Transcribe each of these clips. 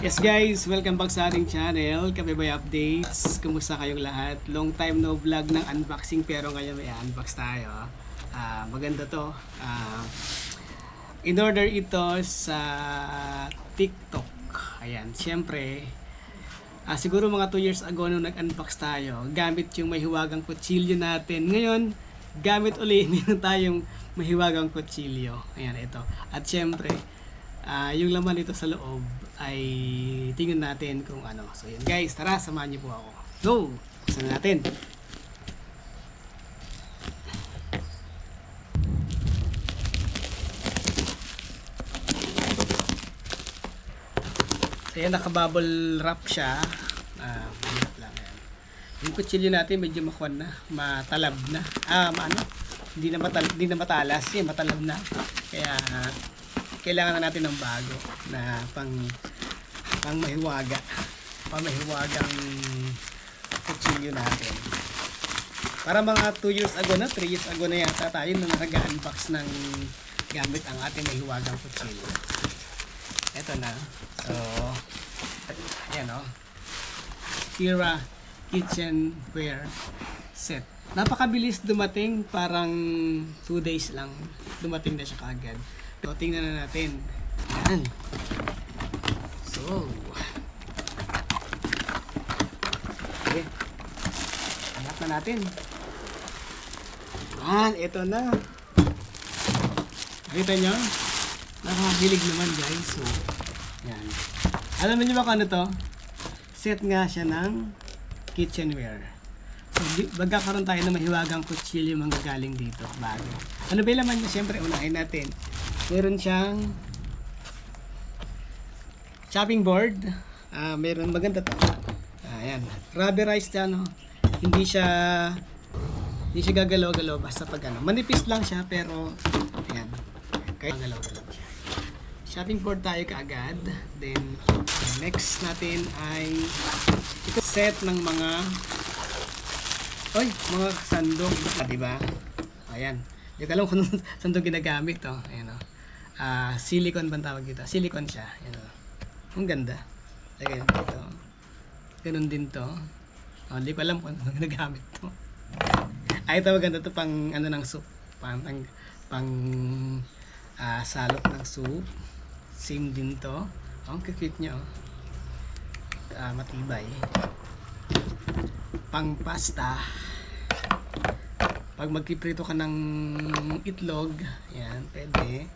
Yes guys, welcome back sa ating channel, Kapibay Updates. Kumusta kayong lahat? Long time no vlog ng unboxing pero ngayon may unbox tayo. Maganda to. In order ito sa TikTok. Ayan, syempre siguro mga 2 years ago nung nag-unbox tayo, gamit yung mahiwagang kutsilyo natin. Ngayon, gamit ulit meron tayong mahiwagang kutsilyo. Ayan, ito. At syempre, yung laman nito sa loob ay tingnan natin kung ano. So yun guys, tara samahan niyo po ako. Go! Buksan natin. So yan, nakabubble wrap siya. Mahirap lang yan. Yung kutsilyo natin medyo makuan na, matalab na. Hindi na matalas, matalab na. Kaya kailangan na natin ng bago na pang mahiwagang kutsilyo natin. Para mga 2 years ago na, 3 years ago na yata tayo nung nag-unbox ng gamit ang ating mahiwagang kutsilyo. Ito na. So, ayan o. Kira kitchenware set. Napakabilis dumating, parang 2 days lang dumating na siya kaagad. So, tingnan na natin. Ayan. So, okay. Hanap na natin. Ayan, ito na. Nakita nyo? Nakakahilig naman guys. So, ayan. Alam niyo ba kung ano to? Set nga siya ng kitchenware. So, magkakaroon tayo ng mahiwagang kutsilyo manggagaling dito bago. Ano ba laman niya? Siyempre, unahin natin. Meron siyang chopping board. Meron maganda to. Ayan. Rubberized yan. No? Hindi siya gagalaw-galaw basta pag ano. Manipis lang siya pero ayan. Kaya galaw-galaw siya. Chopping board tayo kaagad. Then next natin ay ito set ng mga sandok, diba? Ayan. Hindi ko alam kung sandok ginagamit to. Ayan o. Silicone ba tawag dito? Silicone siya. Ayan o. Ang ganda. Ayan dito. Ganun din to. Hindi ko alam kung ano ginagamit to. Ito maganda to pang ano ng soup. Pang salok ng soup. Same din to. Ang cute niya oh. Matibay. Pang pasta. Pag magpiprito ka ng itlog, yan, pwede.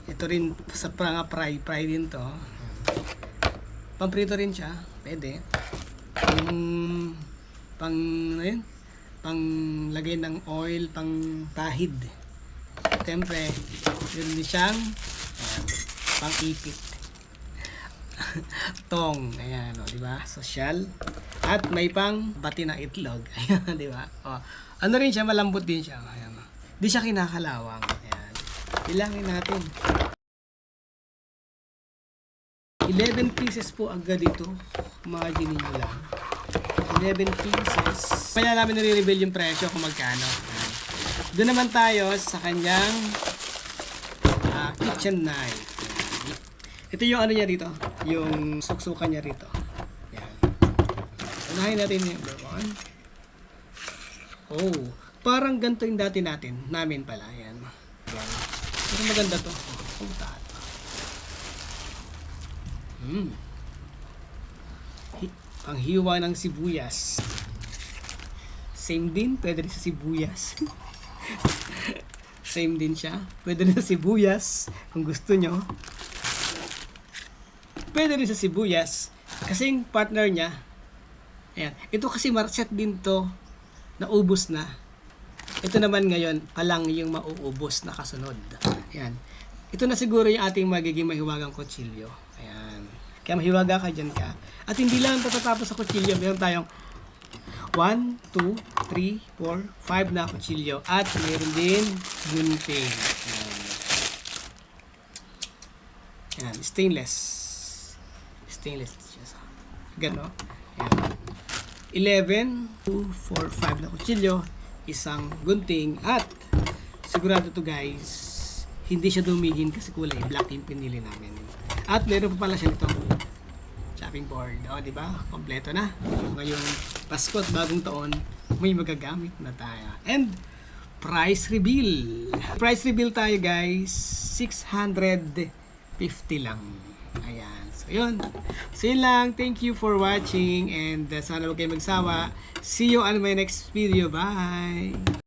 Ito rin sa fry din to. Pamprito rin siya, pwede. Yung pang lagay ng oil, pang tahid. Siyempre, yun din siyang pang ipit. Tong, ayan, o, diba? Social. At may pang bati ng itlog. Ayan, diba? O, ano rin siya, malambot din siya. Ayan, o. Di siya kinakalawang. Ayan. Ilangin natin. 11 pieces po agad ito. Imagine nyo lang. 11 pieces. Kaya namin nare-reveal yung presyo kung magkano. Ayan. Doon naman tayo sa kanyang kitchen knife. Ito yung ano niya dito, yung suksukan niya rito. Yan. Unahin natin yung number 1. Oh, parang ganito yung dati namin pala. Yan. Yan. Pero maganda to. Oh, tato. Ang hiwa ng sibuyas. Same din, pwede rin sa sibuyas. Same din siya. Pwede rin sa sibuyas kung gusto nyo. Pwede rin sa sibuyas kasi yung partner niya, ayan, ito kasi marset din to, naubos na. Ito naman ngayon palang yung mauubos na kasunod. Ayan, ito na siguro yung ating magiging mahiwagang kutsilyo. Ayan, kaya mahiwaga ka dyan ka. At hindi lang tatatapos sa kutsilyo, meron tayong 1, 2, 3, 4, 5 na kutsilyo at meron din gunting. Ayan, stainless siya sa gano. Ayan. 11, 2, 4, 5 na kutsilyo, isang gunting at sigurado to guys, hindi siya dumihin kasi kulay black yung pinili namin. At meron pa pala siya nito chopping board. O, di ba? Kompleto na. Ngayong Pasko at bagong taon, may magagamit na tayo. And, price reveal. Price reveal tayo guys, 650 lang. Ayan. So, yun. So, yun lang. Thank you for watching and sana huwag kayo magsawa. See you on my next video. Bye!